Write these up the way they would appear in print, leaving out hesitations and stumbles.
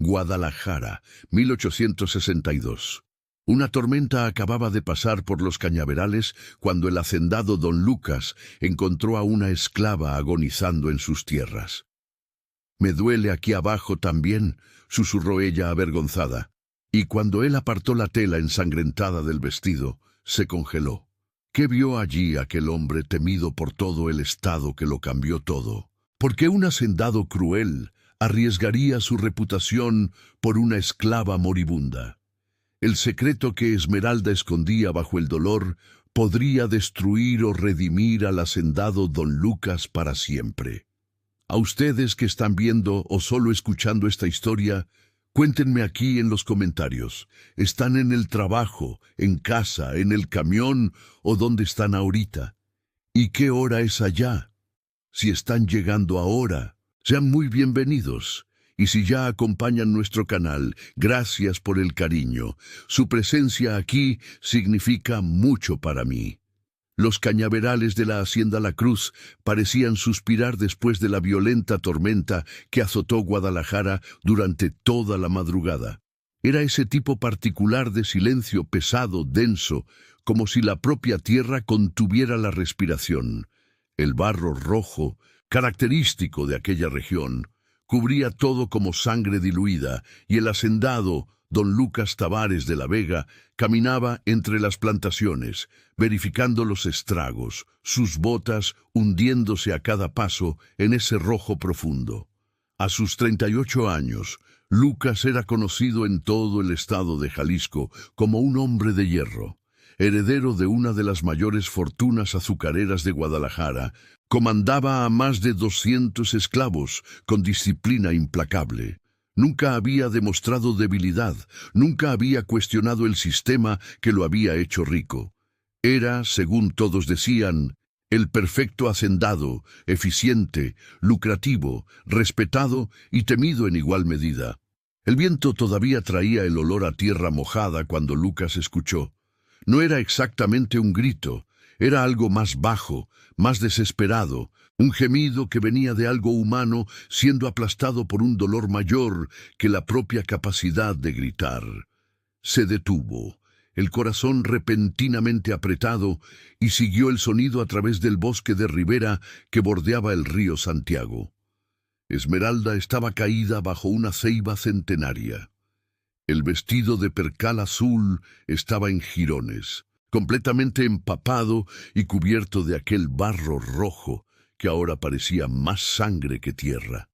Guadalajara, 1862. Una tormenta acababa de pasar por los cañaverales cuando el hacendado don Lucas encontró a una esclava agonizando en sus tierras. «Me duele aquí abajo también», susurró ella avergonzada, y cuando él apartó la tela ensangrentada del vestido, se congeló. ¿Qué vio allí aquel hombre temido por todo el estado que lo cambió todo? ¿Por qué un hacendado cruel arriesgaría su reputación por una esclava moribunda? El secreto que Esmeralda escondía bajo el dolor podría destruir o redimir al hacendado don Lucas para siempre. A ustedes que están viendo o solo escuchando esta historia, cuéntenme aquí en los comentarios. ¿Están en el trabajo, en casa, en el camión o dónde están ahorita? ¿Y qué hora es allá? Si están llegando ahora, sean muy bienvenidos. Y si ya acompañan nuestro canal, gracias por el cariño. Su presencia aquí significa mucho para mí. Los cañaverales de la Hacienda La Cruz parecían suspirar después de la violenta tormenta que azotó Guadalajara durante toda la madrugada. Era ese tipo particular de silencio pesado, denso, como si la propia tierra contuviera la respiración. El barro rojo, característico de aquella región, cubría todo como sangre diluida, y el hacendado, don Lucas Tavares de la Vega, caminaba entre las plantaciones, verificando los estragos, sus botas hundiéndose a cada paso en ese rojo profundo. A sus 38 años, Lucas era conocido en todo el estado de Jalisco como un hombre de hierro. Heredero de una de las mayores fortunas azucareras de Guadalajara, comandaba a más de 200 esclavos con disciplina implacable. Nunca había demostrado debilidad, nunca había cuestionado el sistema que lo había hecho rico. Era, según todos decían, el perfecto hacendado, eficiente, lucrativo, respetado y temido en igual medida. El viento todavía traía el olor a tierra mojada cuando Lucas escuchó. No era exactamente un grito, era algo más bajo, más desesperado, un gemido que venía de algo humano siendo aplastado por un dolor mayor que la propia capacidad de gritar. Se detuvo, el corazón repentinamente apretado, y siguió el sonido a través del bosque de ribera que bordeaba el río Santiago. Esmeralda estaba caída bajo una ceiba centenaria. El vestido de percal azul estaba en jirones, completamente empapado y cubierto de aquel barro rojo que ahora parecía más sangre que tierra.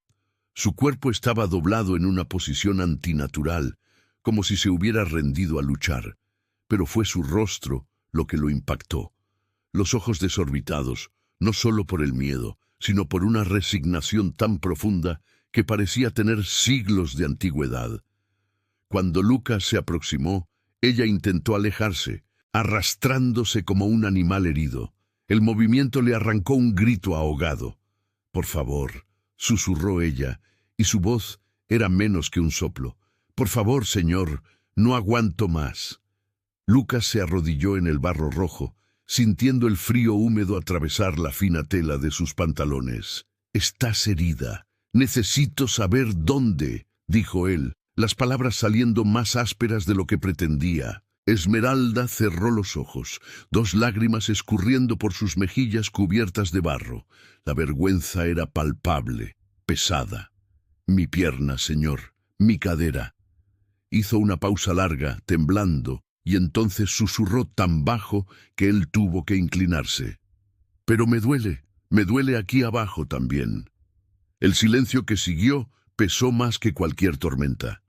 Su cuerpo estaba doblado en una posición antinatural, como si se hubiera rendido a luchar, pero fue su rostro lo que lo impactó. Los ojos desorbitados, no solo por el miedo, sino por una resignación tan profunda que parecía tener siglos de antigüedad. Cuando Lucas se aproximó, ella intentó alejarse, arrastrándose como un animal herido. El movimiento le arrancó un grito ahogado. «Por favor», susurró ella, y su voz era menos que un soplo. «Por favor, señor, no aguanto más». Lucas se arrodilló en el barro rojo, sintiendo el frío húmedo atravesar la fina tela de sus pantalones. «Estás herida. Necesito saber dónde», dijo él, las palabras saliendo más ásperas de lo que pretendía. Esmeralda cerró los ojos, 2 lágrimas escurriendo por sus mejillas cubiertas de barro. La vergüenza era palpable, pesada. «Mi pierna, señor, mi cadera». Hizo una pausa larga, temblando, y entonces susurró tan bajo que él tuvo que inclinarse. «Pero me duele aquí abajo también». El silencio que siguió pesó más que cualquier tormenta.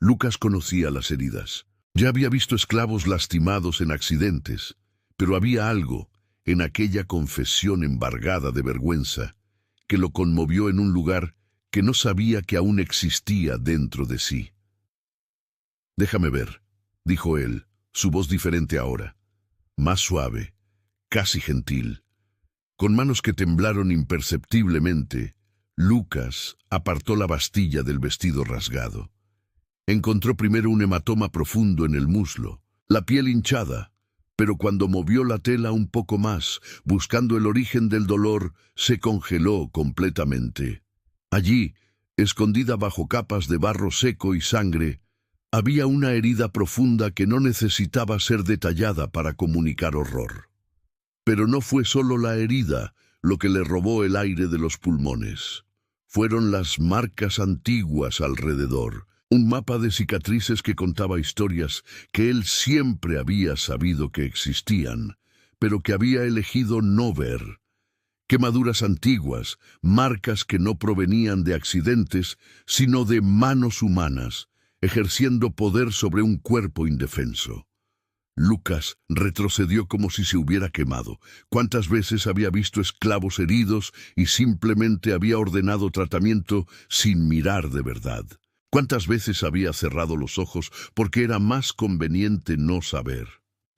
Lucas conocía las heridas. Ya había visto esclavos lastimados en accidentes, pero había algo en aquella confesión embargada de vergüenza que lo conmovió en un lugar que no sabía que aún existía dentro de sí. «Déjame ver», dijo él, su voz diferente ahora, más suave, casi gentil. Con manos que temblaron imperceptiblemente, Lucas apartó la bastilla del vestido rasgado. Encontró primero un hematoma profundo en el muslo, la piel hinchada, pero cuando movió la tela un poco más, buscando el origen del dolor, se congeló completamente. Allí, Escondida bajo capas de barro seco y sangre, había una herida profunda que no necesitaba ser detallada para comunicar horror. Pero no fue solo la herida lo que le robó el aire de los pulmones. Fueron las marcas antiguas alrededor, un mapa de cicatrices que contaba historias que él siempre había sabido que existían, pero que había elegido no ver. Quemaduras antiguas, marcas que no provenían de accidentes, sino de manos humanas, ejerciendo poder sobre un cuerpo indefenso. Lucas retrocedió como si se hubiera quemado. ¿Cuántas veces había visto esclavos heridos y simplemente había ordenado tratamiento sin mirar de verdad? ¿Cuántas veces había cerrado los ojos porque era más conveniente no saber?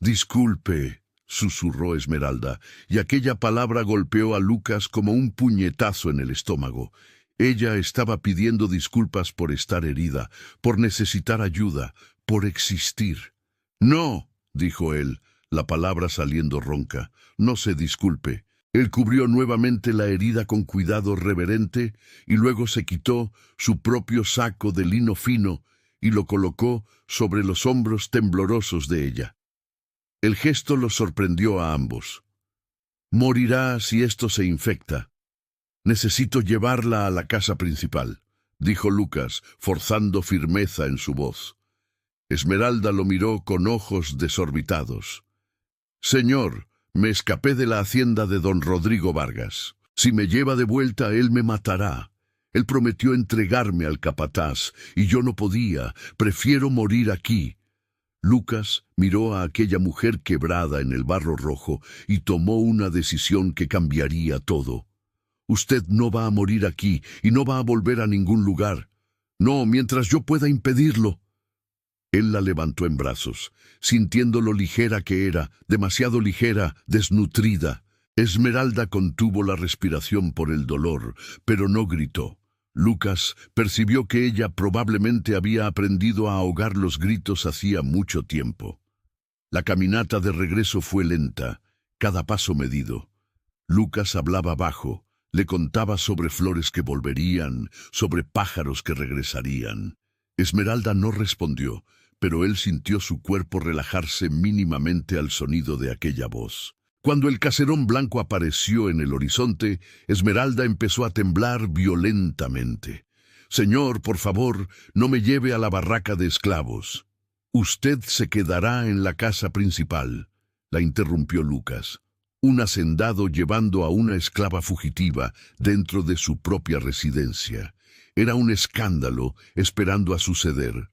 «Disculpe», susurró Esmeralda, y aquella palabra golpeó a Lucas como un puñetazo en el estómago. Ella estaba pidiendo disculpas por estar herida, por necesitar ayuda, por existir. «No», dijo él, la palabra saliendo ronca, «no se disculpe». Él cubrió nuevamente la herida con cuidado reverente y luego se quitó su propio saco de lino fino y lo colocó sobre los hombros temblorosos de ella. El gesto los sorprendió a ambos. «Morirá si esto se infecta. Necesito llevarla a la casa principal», dijo Lucas, forzando firmeza en su voz. Esmeralda lo miró con ojos desorbitados. «Señor, me escapé de la hacienda de don Rodrigo Vargas. Si me lleva de vuelta, él me matará. Él prometió entregarme al capataz, y yo no podía. Prefiero morir aquí». Lucas miró a aquella mujer quebrada en el barro rojo y tomó una decisión que cambiaría todo. «Usted no va a morir aquí y no va a volver a ningún lugar. No, mientras yo pueda impedirlo». Él la levantó en brazos, sintiendo lo ligera que era, demasiado ligera, desnutrida. Esmeralda contuvo la respiración por el dolor, pero no gritó. Lucas percibió que ella probablemente había aprendido a ahogar los gritos hacía mucho tiempo. La caminata de regreso fue lenta, cada paso medido. Lucas hablaba bajo, le contaba sobre flores que volverían, sobre pájaros que regresarían. Esmeralda no respondió, pero él sintió su cuerpo relajarse mínimamente al sonido de aquella voz. Cuando el caserón blanco apareció en el horizonte, Esmeralda empezó a temblar violentamente. «Señor, por favor, no me lleve a la barraca de esclavos». «Usted se quedará en la casa principal», la interrumpió Lucas. Un hacendado llevando a una esclava fugitiva dentro de su propia residencia. Era un escándalo esperando a suceder.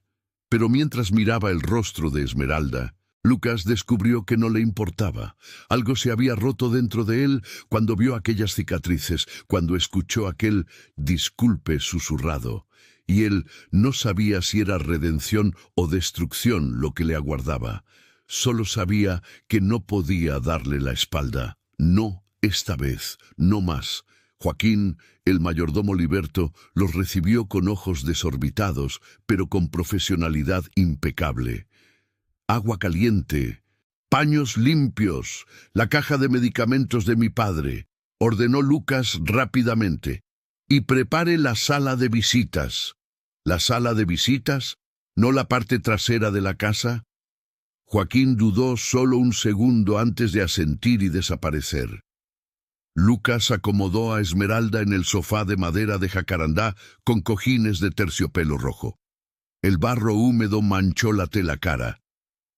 Pero mientras miraba el rostro de Esmeralda, Lucas descubrió que no le importaba. Algo se había roto dentro de él cuando vio aquellas cicatrices, cuando escuchó aquel «disculpe» susurrado. Y él no sabía si era redención o destrucción lo que le aguardaba. Solo sabía que no podía darle la espalda. No, esta vez, no más. Joaquín, el mayordomo liberto, los recibió con ojos desorbitados, pero con profesionalidad impecable. «Agua caliente, paños limpios, la caja de medicamentos de mi padre», ordenó Lucas rápidamente. «Y prepare la sala de visitas». «¿La sala de visitas? ¿No la parte trasera de la casa?» Joaquín dudó solo un segundo antes de asentir y desaparecer. Lucas acomodó a Esmeralda en el sofá de madera de jacarandá con cojines de terciopelo rojo. El barro húmedo manchó la tela cara,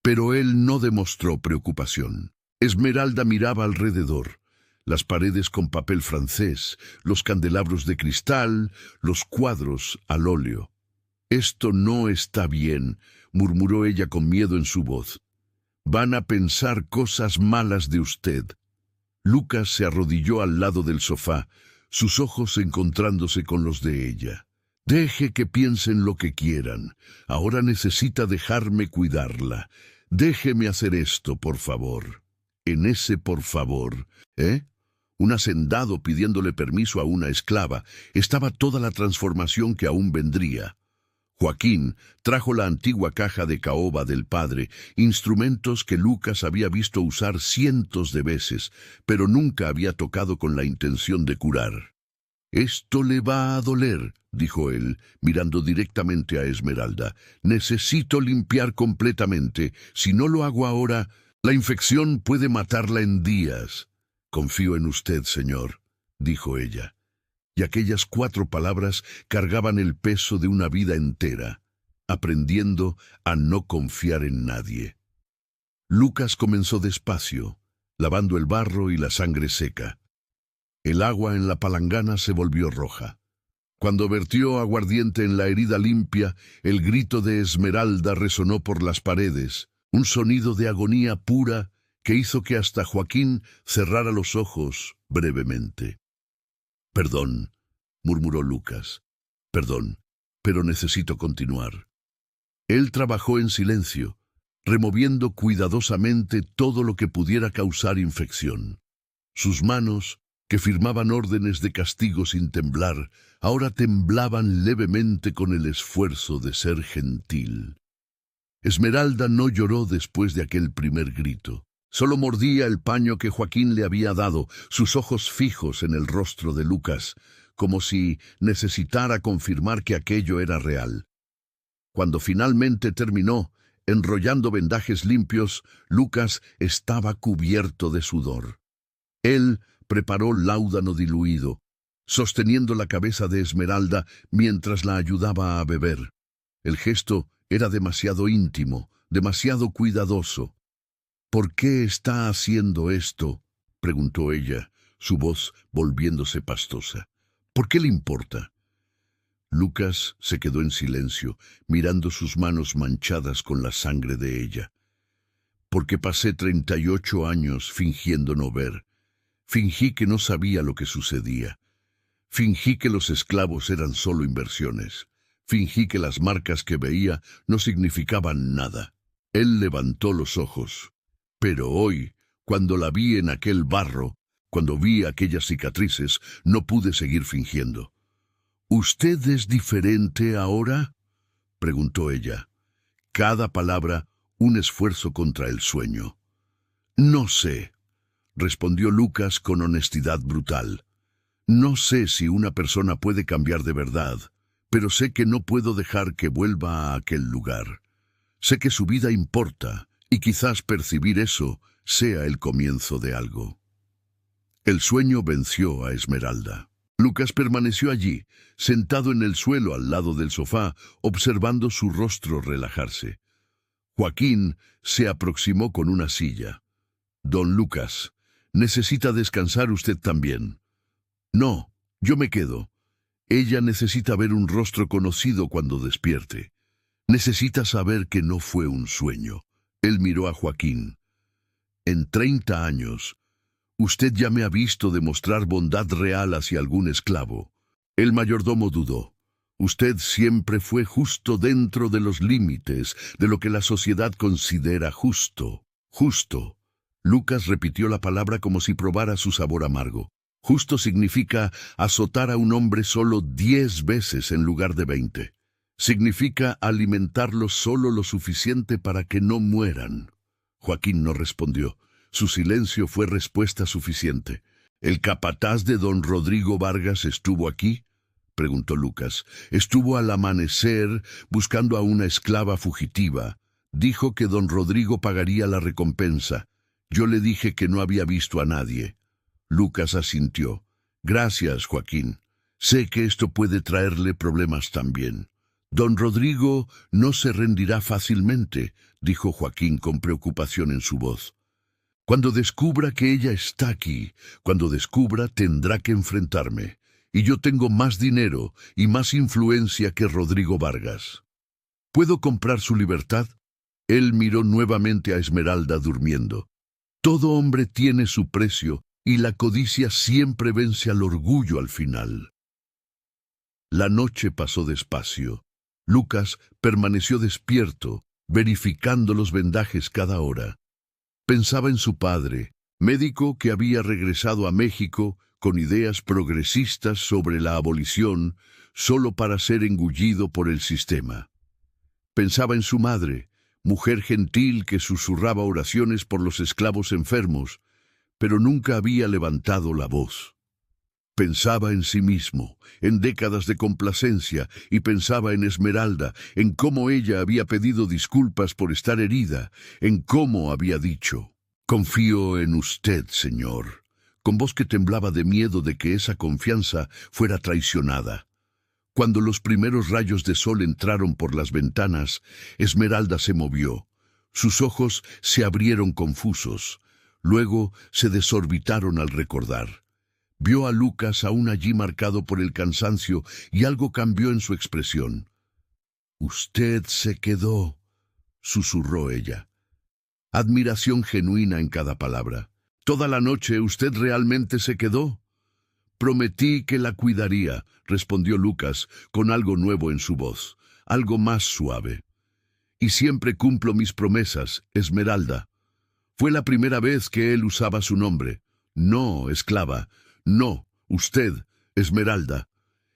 pero él no demostró preocupación. Esmeralda miraba alrededor, las paredes con papel francés, los candelabros de cristal, los cuadros al óleo. «Esto no está bien», murmuró ella con miedo en su voz. «Van a pensar cosas malas de usted». Lucas se arrodilló al lado del sofá, sus ojos encontrándose con los de ella. «Deje que piensen lo que quieran. Ahora necesita dejarme cuidarla. Déjeme hacer esto, por favor». En ese «por favor», un hacendado pidiéndole permiso a una esclava, estaba toda la transformación que aún vendría. Joaquín trajo la antigua caja de caoba del padre, instrumentos que Lucas había visto usar cientos de veces, pero nunca había tocado con la intención de curar. «Esto le va a doler», dijo él, mirando directamente a Esmeralda. «Necesito limpiar completamente. Si no lo hago ahora, la infección puede matarla en días». «Confío en usted, señor», dijo ella. Y aquellas 4 palabras cargaban el peso de una vida entera, aprendiendo a no confiar en nadie. Lucas comenzó despacio, lavando el barro y la sangre seca. El agua en la palangana se volvió roja. Cuando vertió aguardiente en la herida limpia, el grito de Esmeralda resonó por las paredes, un sonido de agonía pura que hizo que hasta Joaquín cerrara los ojos brevemente. «Perdón», murmuró Lucas. «Perdón, pero necesito continuar». Él trabajó en silencio, removiendo cuidadosamente todo lo que pudiera causar infección. Sus manos, que firmaban órdenes de castigo sin temblar, ahora temblaban levemente con el esfuerzo de ser gentil. Esmeralda no lloró después de aquel primer grito. Solo mordía el paño que Joaquín le había dado, sus ojos fijos en el rostro de Lucas, como si necesitara confirmar que aquello era real. Cuando finalmente terminó, enrollando vendajes limpios, Lucas estaba cubierto de sudor. Él preparó láudano diluido, sosteniendo la cabeza de Esmeralda mientras la ayudaba a beber. El gesto era demasiado íntimo, demasiado cuidadoso. «¿Por qué está haciendo esto?», preguntó ella, su voz volviéndose pastosa. «¿Por qué le importa?». Lucas se quedó en silencio, mirando sus manos manchadas con la sangre de ella. «Porque pasé 38 años fingiendo no ver. Fingí que no sabía lo que sucedía. Fingí que los esclavos eran solo inversiones. Fingí que las marcas que veía no significaban nada». Él levantó los ojos. «Pero hoy, cuando la vi en aquel barro, cuando vi aquellas cicatrices, no pude seguir fingiendo». «¿Usted es diferente ahora?», preguntó ella. Cada palabra un esfuerzo contra el sueño. «No sé», respondió Lucas con honestidad brutal. «No sé si una persona puede cambiar de verdad, pero sé que no puedo dejar que vuelva a aquel lugar. Sé que su vida importa, y quizás percibir eso sea el comienzo de algo». El sueño venció a Esmeralda. Lucas permaneció allí, sentado en el suelo al lado del sofá, observando su rostro relajarse. Joaquín se aproximó con una silla. «Don Lucas, necesita descansar usted también». «No, yo me quedo. Ella necesita ver un rostro conocido cuando despierte. Necesita saber que no fue un sueño». Él miró a Joaquín. «En 30 años, usted ya me ha visto demostrar bondad real hacia algún esclavo». El mayordomo dudó. «Usted siempre fue justo dentro de los límites de lo que la sociedad considera justo. Justo». Lucas repitió la palabra como si probara su sabor amargo. Justo significa azotar a un hombre solo 10 veces en lugar de 20. Significa alimentarlos solo lo suficiente para que no mueran. Joaquín no respondió. Su silencio fue respuesta suficiente. «¿El capataz de don Rodrigo Vargas estuvo aquí?», preguntó Lucas. «Estuvo al amanecer buscando a una esclava fugitiva. Dijo que don Rodrigo pagaría la recompensa. Yo le dije que no había visto a nadie». Lucas asintió. «Gracias, Joaquín. Sé que esto puede traerle problemas también». «Don Rodrigo no se rendirá fácilmente», dijo Joaquín con preocupación en su voz. «Cuando descubra que ella está aquí, cuando descubra, tendrá que enfrentarme. Y yo tengo más dinero y más influencia que Rodrigo Vargas. ¿Puedo comprar su libertad?». Él miró nuevamente a Esmeralda durmiendo. «Todo hombre tiene su precio y la codicia siempre vence al orgullo al final». La noche pasó despacio. Lucas permaneció despierto, verificando los vendajes cada hora. Pensaba en su padre, médico que había regresado a México con ideas progresistas sobre la abolición solo para ser engullido por el sistema. Pensaba en su madre, mujer gentil que susurraba oraciones por los esclavos enfermos, pero nunca había levantado la voz. Pensaba en sí mismo, en décadas de complacencia, y pensaba en Esmeralda, en cómo ella había pedido disculpas por estar herida, en cómo había dicho: «Confío en usted, señor», con voz que temblaba de miedo de que esa confianza fuera traicionada. Cuando los primeros rayos de sol entraron por las ventanas, Esmeralda se movió. Sus ojos se abrieron confusos, luego se desorbitaron al recordar. Vio a Lucas aún allí marcado por el cansancio y algo cambió en su expresión. «Usted se quedó», susurró ella. Admiración genuina en cada palabra. «¿Toda la noche usted realmente se quedó?» «Prometí que la cuidaría», respondió Lucas con algo nuevo en su voz, algo más suave. «Y siempre cumplo mis promesas, Esmeralda». Fue la primera vez que él usaba su nombre. «No, esclava. No, usted, Esmeralda».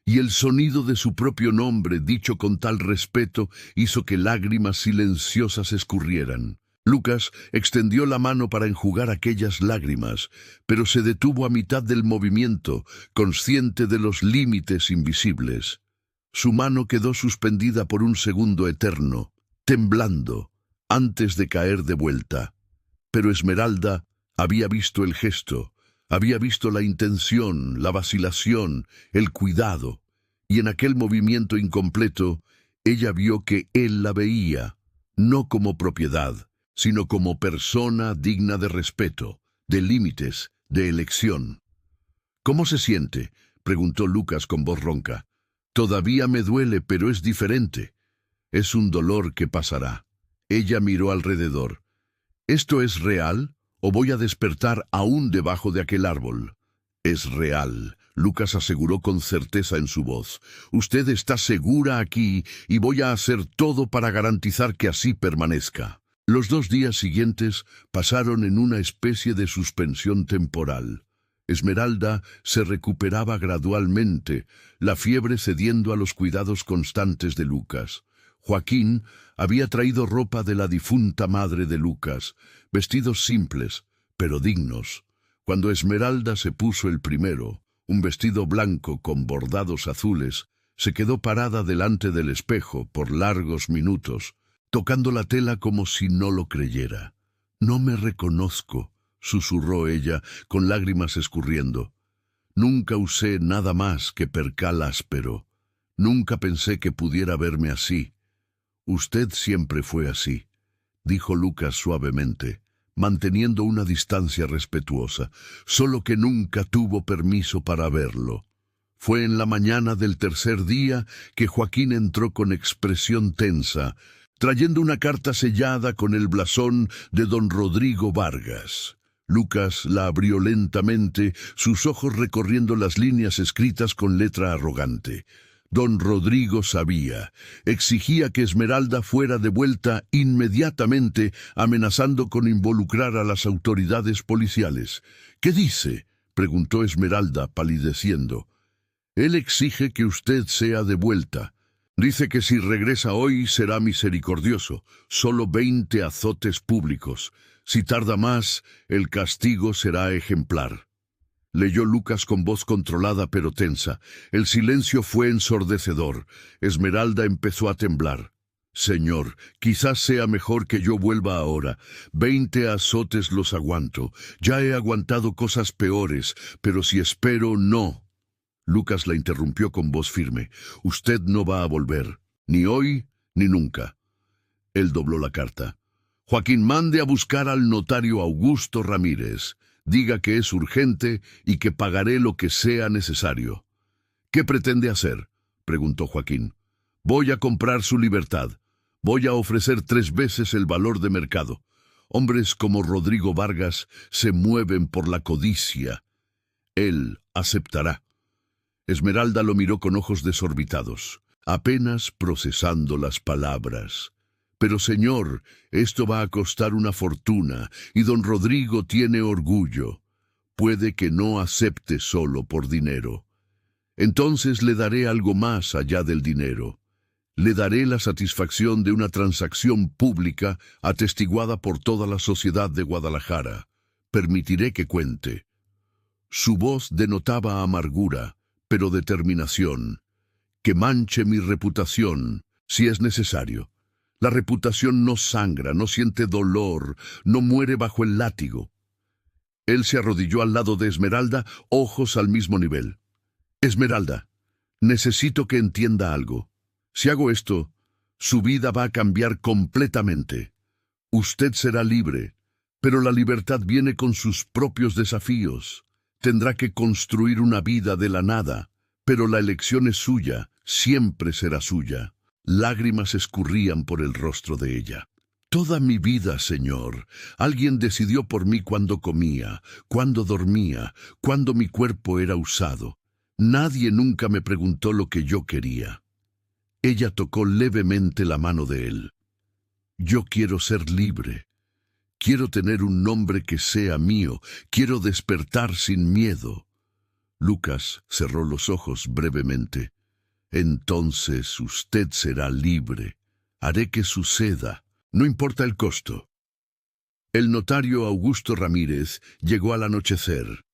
Y el sonido de su propio nombre, dicho con tal respeto, hizo que lágrimas silenciosas escurrieran. Lucas extendió la mano para enjugar aquellas lágrimas, pero se detuvo a mitad del movimiento, consciente de los límites invisibles. Su mano quedó suspendida por un segundo eterno, temblando, antes de caer de vuelta. Pero Esmeralda había visto el gesto, había visto la intención, la vacilación, el cuidado, y en aquel movimiento incompleto, ella vio que él la veía, no como propiedad, sino como persona digna de respeto, de límites, de elección. «¿Cómo se siente?», preguntó Lucas con voz ronca. «Todavía me duele, pero es diferente. Es un dolor que pasará». Ella miró alrededor. «¿Esto es real o voy a despertar aún debajo de aquel árbol?» «Es real», Lucas aseguró con certeza en su voz. «Usted está segura aquí y voy a hacer todo para garantizar que así permanezca». Los 2 días siguientes pasaron en una especie de suspensión temporal. Esmeralda se recuperaba gradualmente, la fiebre cediendo a los cuidados constantes de Lucas. Joaquín había traído ropa de la difunta madre de Lucas, vestidos simples, pero dignos. Cuando Esmeralda se puso el primero, un vestido blanco con bordados azules, se quedó parada delante del espejo por largos minutos, tocando la tela como si no lo creyera. «No me reconozco», susurró ella, con lágrimas escurriendo. «Nunca usé nada más que percal áspero. Nunca pensé que pudiera verme así». «Usted siempre fue así», dijo Lucas suavemente, manteniendo una distancia respetuosa, «solo que nunca tuvo permiso para verlo». Fue en la mañana del tercer día que Joaquín entró con expresión tensa, trayendo una carta sellada con el blasón de don Rodrigo Vargas. Lucas la abrió lentamente, sus ojos recorriendo las líneas escritas con letra arrogante. Don Rodrigo sabía, exigía que Esmeralda fuera devuelta inmediatamente, amenazando con involucrar a las autoridades policiales. «¿Qué dice?», preguntó Esmeralda, palideciendo. «Él exige que usted sea devuelta. Dice que si regresa hoy será misericordioso, solo 20 azotes públicos. Si tarda más, el castigo será ejemplar». Leyó Lucas con voz controlada pero tensa. El silencio fue ensordecedor. Esmeralda empezó a temblar. «Señor, quizás sea mejor que yo vuelva ahora. 20 azotes los aguanto. Ya he aguantado cosas peores, pero si espero, no». Lucas la interrumpió con voz firme. «Usted no va a volver, ni hoy ni nunca». Él dobló la carta. «Joaquín, mande a buscar al notario Augusto Ramírez. Diga que es urgente y que pagaré lo que sea necesario». «¿Qué pretende hacer?», preguntó Joaquín. «Voy a comprar su libertad. Voy a ofrecer 3 veces el valor de mercado. Hombres como Rodrigo Vargas se mueven por la codicia. Él aceptará». Esmeralda lo miró con ojos desorbitados, apenas procesando las palabras. «Pero señor, esto va a costar una fortuna, y don Rodrigo tiene orgullo. Puede que no acepte solo por dinero. Entonces le daré algo más allá del dinero. Le daré la satisfacción de una transacción pública atestiguada por toda la sociedad de Guadalajara. Permitiré que cuente». Su voz denotaba amargura, pero determinación. Que manche mi reputación, si es necesario. La reputación no sangra, no siente dolor, no muere bajo el látigo. Él se arrodilló al lado de Esmeralda, ojos al mismo nivel. Esmeralda, necesito que entienda algo. Si hago esto, su vida va a cambiar completamente. Usted será libre, pero la libertad viene con sus propios desafíos. Tendrá que construir una vida de la nada, pero la elección es suya, siempre será suya. Lágrimas escurrían por el rostro de ella. Toda mi vida, Señor, alguien decidió por mí cuando comía, cuando dormía, cuando mi cuerpo era usado. Nadie nunca me preguntó lo que yo quería. Ella tocó levemente la mano de él. Yo quiero ser libre. Quiero tener un nombre que sea mío. Quiero despertar sin miedo. Lucas cerró los ojos brevemente. Entonces usted será libre. Haré que suceda. No importa el costo. El notario Augusto Ramírez llegó al anochecer.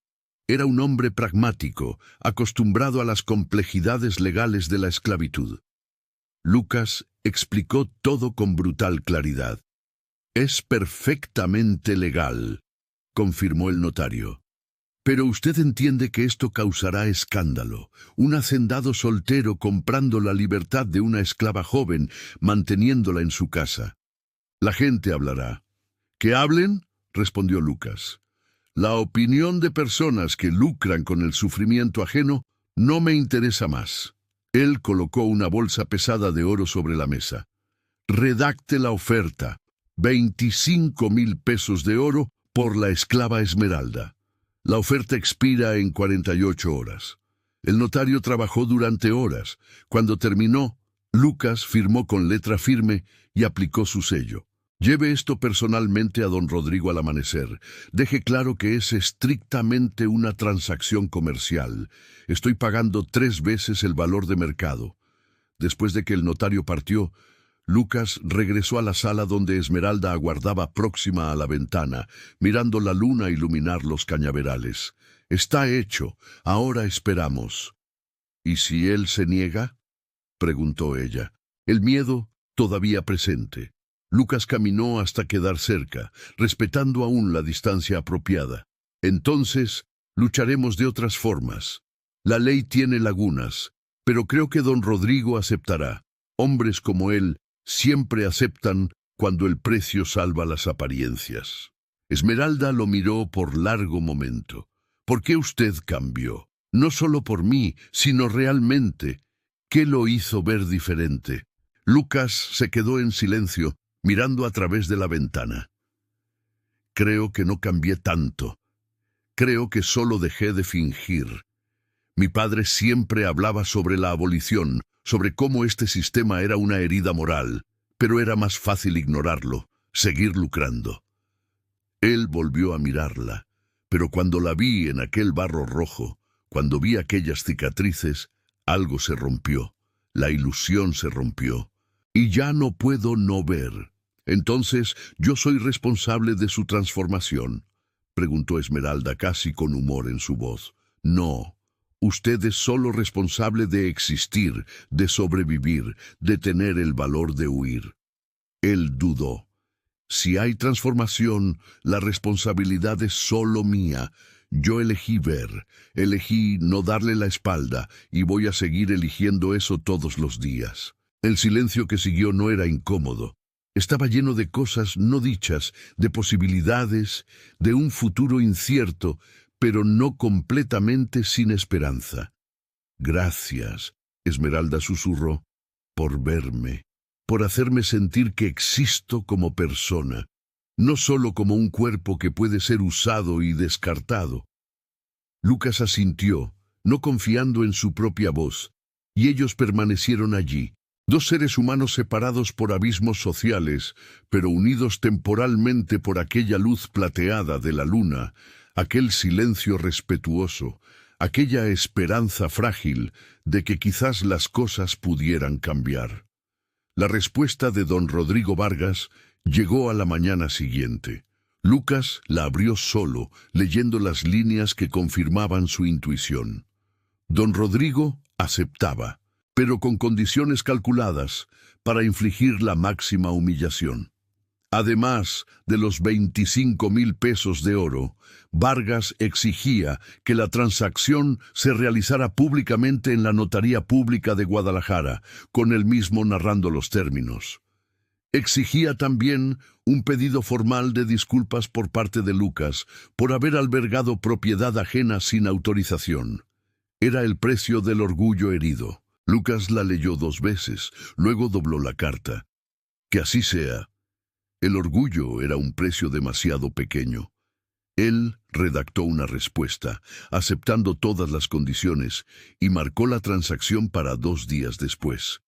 Era un hombre pragmático, acostumbrado a las complejidades legales de la esclavitud. Lucas explicó todo con brutal claridad. Es perfectamente legal, confirmó el notario. Pero usted entiende que esto causará escándalo. Un hacendado soltero comprando la libertad de una esclava joven, manteniéndola en su casa. La gente hablará. ¿Que hablen? Respondió Lucas. La opinión de personas que lucran con el sufrimiento ajeno no me interesa más. Él colocó una bolsa pesada de oro sobre la mesa. Redacte la oferta. 25,000 pesos de oro por la esclava Esmeralda. La oferta expira en 48 horas. El notario trabajó durante horas. Cuando terminó, Lucas firmó con letra firme y aplicó su sello. Lleve esto personalmente a don Rodrigo al amanecer. Deje claro que es estrictamente una transacción comercial. Estoy pagando 3 veces el valor de mercado. Después de que el notario partió, Lucas regresó a la sala donde Esmeralda aguardaba próxima a la ventana, mirando la luna iluminar los cañaverales. Está hecho. Ahora esperamos. ¿Y si él se niega? Preguntó ella. El miedo todavía presente. Lucas caminó hasta quedar cerca, respetando aún la distancia apropiada. Entonces, lucharemos de otras formas. La ley tiene lagunas, pero creo que don Rodrigo aceptará. Hombres como él siempre aceptan cuando el precio salva las apariencias. Esmeralda lo miró por largo momento. ¿Por qué usted cambió? No solo por mí, sino realmente. ¿Qué lo hizo ver diferente? Lucas se quedó en silencio, mirando a través de la ventana. Creo que no cambié tanto. Creo que solo dejé de fingir. Mi padre siempre hablaba sobre la abolición, sobre cómo este sistema era una herida moral, pero era más fácil ignorarlo, seguir lucrando. Él volvió a mirarla, pero cuando la vi en aquel barro rojo, cuando vi aquellas cicatrices, algo se rompió, la ilusión se rompió, y ya no puedo no ver. Entonces, ¿yo soy responsable de su transformación?, preguntó Esmeralda casi con humor en su voz. No, usted es solo responsable de existir, de sobrevivir, de tener el valor de huir. Él dudó. Si hay transformación, la responsabilidad es solo mía. Yo elegí ver, elegí no darle la espalda, y voy a seguir eligiendo eso todos los días. El silencio que siguió no era incómodo. Estaba lleno de cosas no dichas, de posibilidades, de un futuro incierto, pero no completamente sin esperanza. Gracias, Esmeralda susurró, por verme, por hacerme sentir que existo como persona, no solo como un cuerpo que puede ser usado y descartado. Lucas asintió, no confiando en su propia voz, y ellos permanecieron allí. Dos seres humanos separados por abismos sociales, pero unidos temporalmente por aquella luz plateada de la luna, aquel silencio respetuoso, aquella esperanza frágil de que quizás las cosas pudieran cambiar. La respuesta de don Rodrigo Vargas llegó a la mañana siguiente. Lucas la abrió solo, leyendo las líneas que confirmaban su intuición. Don Rodrigo aceptaba, pero con condiciones calculadas para infligir la máxima humillación. Además de los 25,000 pesos de oro, Vargas exigía que la transacción se realizara públicamente en la Notaría Pública de Guadalajara, con él mismo narrando los términos. Exigía también un pedido formal de disculpas por parte de Lucas por haber albergado propiedad ajena sin autorización. Era el precio del orgullo herido. Lucas la leyó 2 veces, luego dobló la carta. Que así sea. El orgullo era un precio demasiado pequeño. Él redactó una respuesta, aceptando todas las condiciones, y marcó la transacción para 2 días después.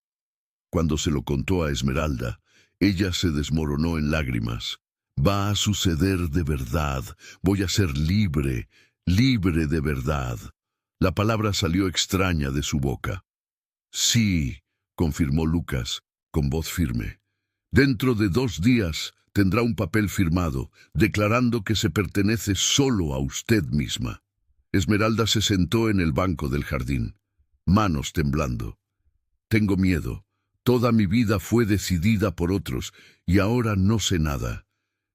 Cuando se lo contó a Esmeralda, ella se desmoronó en lágrimas. Va a suceder de verdad. Voy a ser libre, libre de verdad. La palabra salió extraña de su boca. Sí, confirmó Lucas, con voz firme. Dentro de 2 días tendrá un papel firmado, declarando que se pertenece solo a usted misma. Esmeralda se sentó en el banco del jardín, manos temblando. Tengo miedo. Toda mi vida fue decidida por otros, y ahora no sé nada.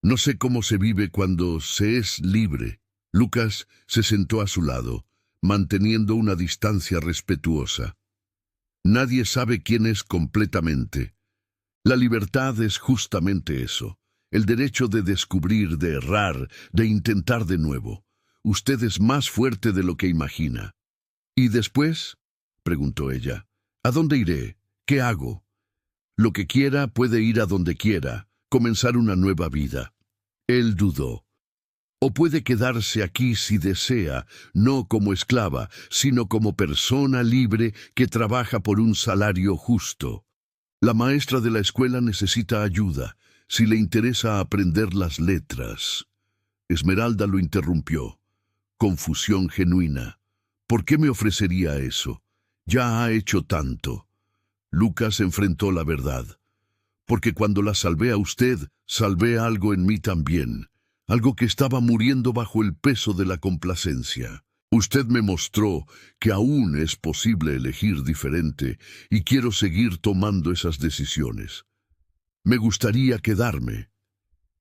No sé cómo se vive cuando se es libre. Lucas se sentó a su lado, manteniendo una distancia respetuosa. Nadie sabe quién es completamente. La libertad es justamente eso, el derecho de descubrir, de errar, de intentar de nuevo. Usted es más fuerte de lo que imagina. ¿Y después?, preguntó ella. ¿A dónde iré? ¿Qué hago? Lo que quiera puede ir a donde quiera, comenzar una nueva vida. Él dudó. O puede quedarse aquí si desea, no como esclava, sino como persona libre que trabaja por un salario justo. La maestra de la escuela necesita ayuda, si le interesa aprender las letras. Esmeralda lo interrumpió. Confusión genuina. ¿Por qué me ofrecería eso? Ya ha hecho tanto. Lucas enfrentó la verdad. Porque cuando la salvé a usted, salvé algo en mí también. Algo que estaba muriendo bajo el peso de la complacencia. Usted me mostró que aún es posible elegir diferente y quiero seguir tomando esas decisiones. Me gustaría quedarme,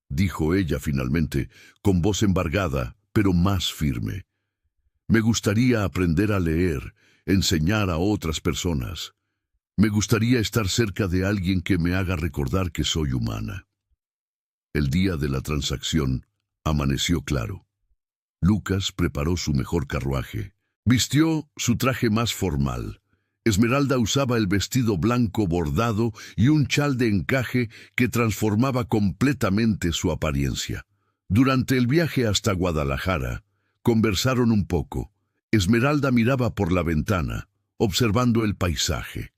dijo ella finalmente, con voz embargada, pero más firme. Me gustaría aprender a leer, enseñar a otras personas. Me gustaría estar cerca de alguien que me haga recordar que soy humana. El día de la transacción amaneció claro. Lucas preparó su mejor carruaje. Vistió su traje más formal. Esmeralda usaba el vestido blanco bordado y un chal de encaje que transformaba completamente su apariencia. Durante el viaje hasta Guadalajara, conversaron un poco. Esmeralda miraba por la ventana, observando el paisaje.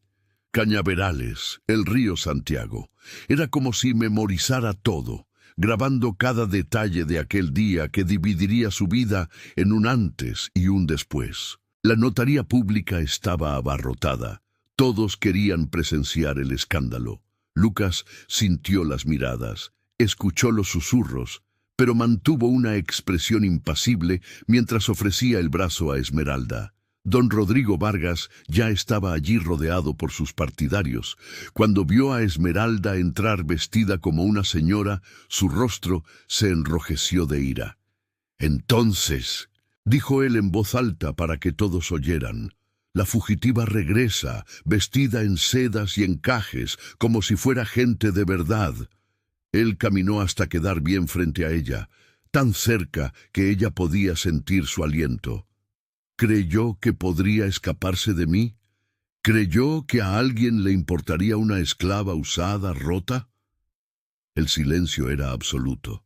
Cañaverales, el río Santiago. Era como si memorizara todo, grabando cada detalle de aquel día que dividiría su vida en un antes y un después. La notaría pública estaba abarrotada. Todos querían presenciar el escándalo. Lucas sintió las miradas, escuchó los susurros, pero mantuvo una expresión impasible mientras ofrecía el brazo a Esmeralda. Don Rodrigo Vargas ya estaba allí rodeado por sus partidarios. Cuando vio a Esmeralda entrar vestida como una señora, su rostro se enrojeció de ira. «Entonces», dijo él en voz alta para que todos oyeran, «la fugitiva regresa, vestida en sedas y encajes, como si fuera gente de verdad». Él caminó hasta quedar bien frente a ella, tan cerca que ella podía sentir su aliento. ¿Creyó que podría escaparse de mí? ¿Creyó que a alguien le importaría una esclava usada, rota? El silencio era absoluto.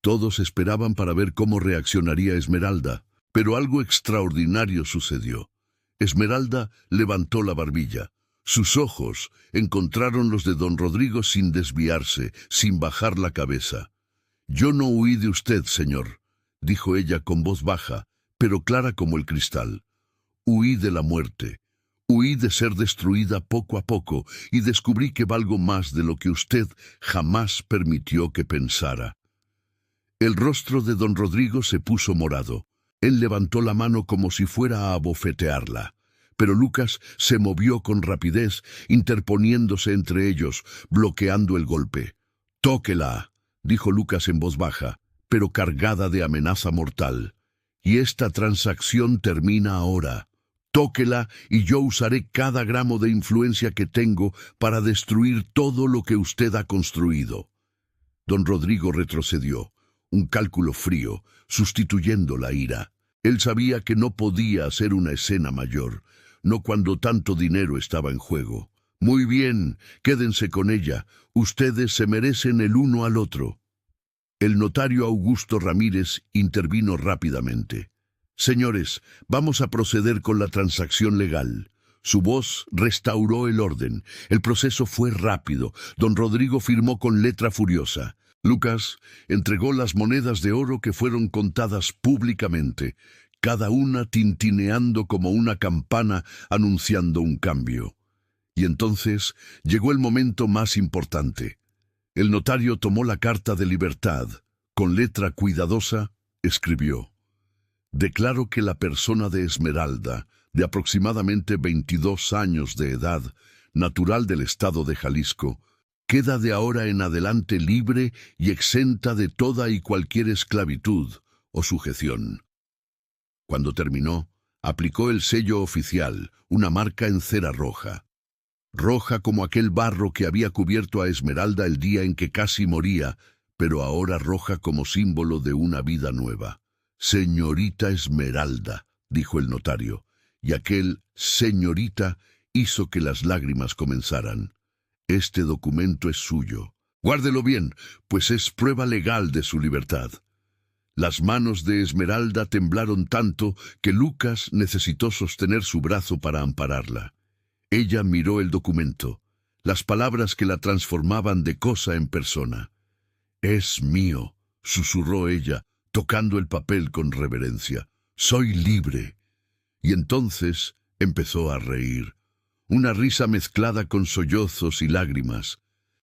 Todos esperaban para ver cómo reaccionaría Esmeralda, pero algo extraordinario sucedió. Esmeralda levantó la barbilla. Sus ojos encontraron los de don Rodrigo sin desviarse, sin bajar la cabeza. «Yo no huí de usted, señor», dijo ella con voz baja, pero clara como el cristal. «Huí de la muerte. Huí de ser destruida poco a poco y descubrí que valgo más de lo que usted jamás permitió que pensara». El rostro de don Rodrigo se puso morado. Él levantó la mano como si fuera a abofetearla. Pero Lucas se movió con rapidez, interponiéndose entre ellos, bloqueando el golpe. «Tóquela», dijo Lucas en voz baja, pero cargada de amenaza mortal. «Y esta transacción termina ahora. Tóquela y yo usaré cada gramo de influencia que tengo para destruir todo lo que usted ha construido». Don Rodrigo retrocedió, un cálculo frío, sustituyendo la ira. Él sabía que no podía hacer una escena mayor, no cuando tanto dinero estaba en juego. «Muy bien, quédense con ella. Ustedes se merecen el uno al otro». El notario Augusto Ramírez intervino rápidamente. «Señores, vamos a proceder con la transacción legal». Su voz restauró el orden. El proceso fue rápido. Don Rodrigo firmó con letra furiosa. Lucas entregó las monedas de oro que fueron contadas públicamente, cada una tintineando como una campana anunciando un cambio. Y entonces llegó el momento más importante. El notario tomó la carta de libertad. Con letra cuidadosa, escribió: «Declaro que la persona de Esmeralda, de aproximadamente 22 años de edad, natural del estado de Jalisco, queda de ahora en adelante libre y exenta de toda y cualquier esclavitud o sujeción». Cuando terminó, aplicó el sello oficial, una marca en cera roja. Roja como aquel barro que había cubierto a Esmeralda el día en que casi moría, pero ahora roja como símbolo de una vida nueva. «Señorita Esmeralda», dijo el notario, y aquel «señorita» hizo que las lágrimas comenzaran. «Este documento es suyo. Guárdelo bien, pues es prueba legal de su libertad». Las manos de Esmeralda temblaron tanto que Lucas necesitó sostener su brazo para ampararla. Ella miró el documento, las palabras que la transformaban de cosa en persona. «Es mío», susurró ella, tocando el papel con reverencia. «Soy libre». Y entonces empezó a reír. Una risa mezclada con sollozos y lágrimas.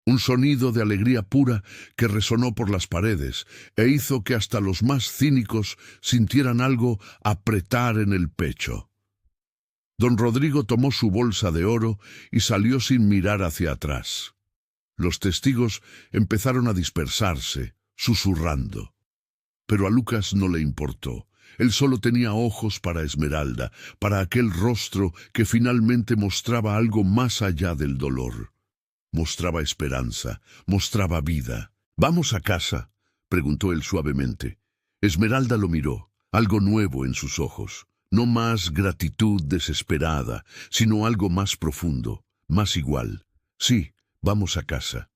Un sonido de alegría pura que resonó por las paredes e hizo que hasta los más cínicos sintieran algo apretar en el pecho. Don Rodrigo tomó su bolsa de oro y salió sin mirar hacia atrás. Los testigos empezaron a dispersarse, susurrando. Pero a Lucas no le importó. Él solo tenía ojos para Esmeralda, para aquel rostro que finalmente mostraba algo más allá del dolor. Mostraba esperanza, mostraba vida. «¿Vamos a casa?», preguntó él suavemente. Esmeralda lo miró, algo nuevo en sus ojos. No más gratitud desesperada, sino algo más profundo, más igual. «Sí, vamos a casa».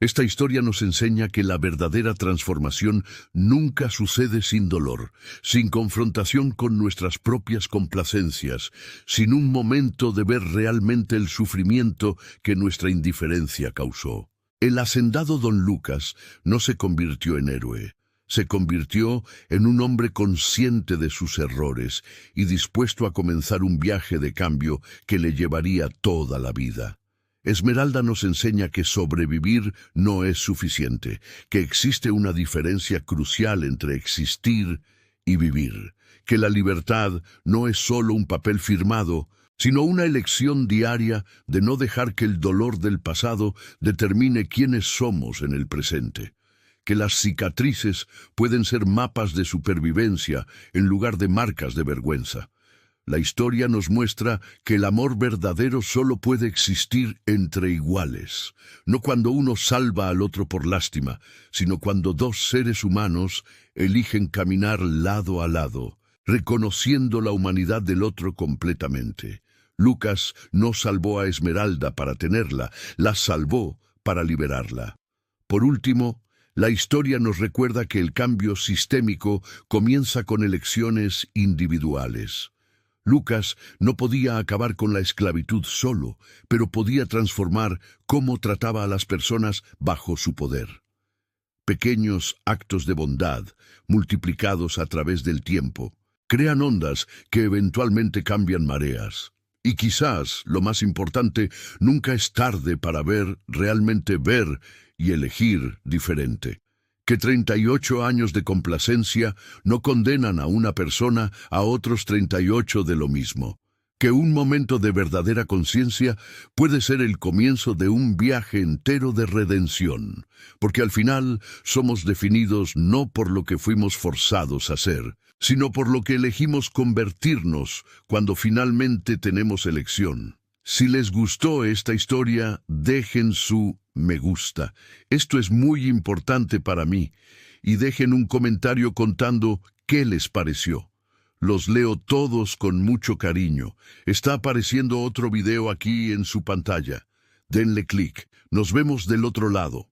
Esta historia nos enseña que la verdadera transformación nunca sucede sin dolor, sin confrontación con nuestras propias complacencias, sin un momento de ver realmente el sufrimiento que nuestra indiferencia causó. El hacendado don Lucas no se convirtió en héroe, se convirtió en un hombre consciente de sus errores y dispuesto a comenzar un viaje de cambio que le llevaría toda la vida. Esmeralda nos enseña que sobrevivir no es suficiente, que existe una diferencia crucial entre existir y vivir, que la libertad no es solo un papel firmado, sino una elección diaria de no dejar que el dolor del pasado determine quiénes somos en el presente, que las cicatrices pueden ser mapas de supervivencia en lugar de marcas de vergüenza. La historia nos muestra que el amor verdadero solo puede existir entre iguales, no cuando uno salva al otro por lástima, sino cuando dos seres humanos eligen caminar lado a lado, reconociendo la humanidad del otro completamente. Lucas no salvó a Esmeralda para tenerla, la salvó para liberarla. Por último, la historia nos recuerda que el cambio sistémico comienza con elecciones individuales. Lucas no podía acabar con la esclavitud solo, pero podía transformar cómo trataba a las personas bajo su poder. Pequeños actos de bondad, multiplicados a través del tiempo, crean ondas que eventualmente cambian mareas. Y quizás, lo más importante, nunca es tarde para realmente ver y elegir diferente. que 38 años de complacencia no condenan a una persona a otros 38 de lo mismo, que un momento de verdadera conciencia puede ser el comienzo de un viaje entero de redención, porque al final somos definidos no por lo que fuimos forzados a ser, sino por lo que elegimos convertirnos cuando finalmente tenemos elección. Si les gustó esta historia, dejen su me gusta. Esto es muy importante para mí. Y dejen un comentario contando qué les pareció. Los leo todos con mucho cariño. Está apareciendo otro video aquí en su pantalla. Denle clic. Nos vemos del otro lado.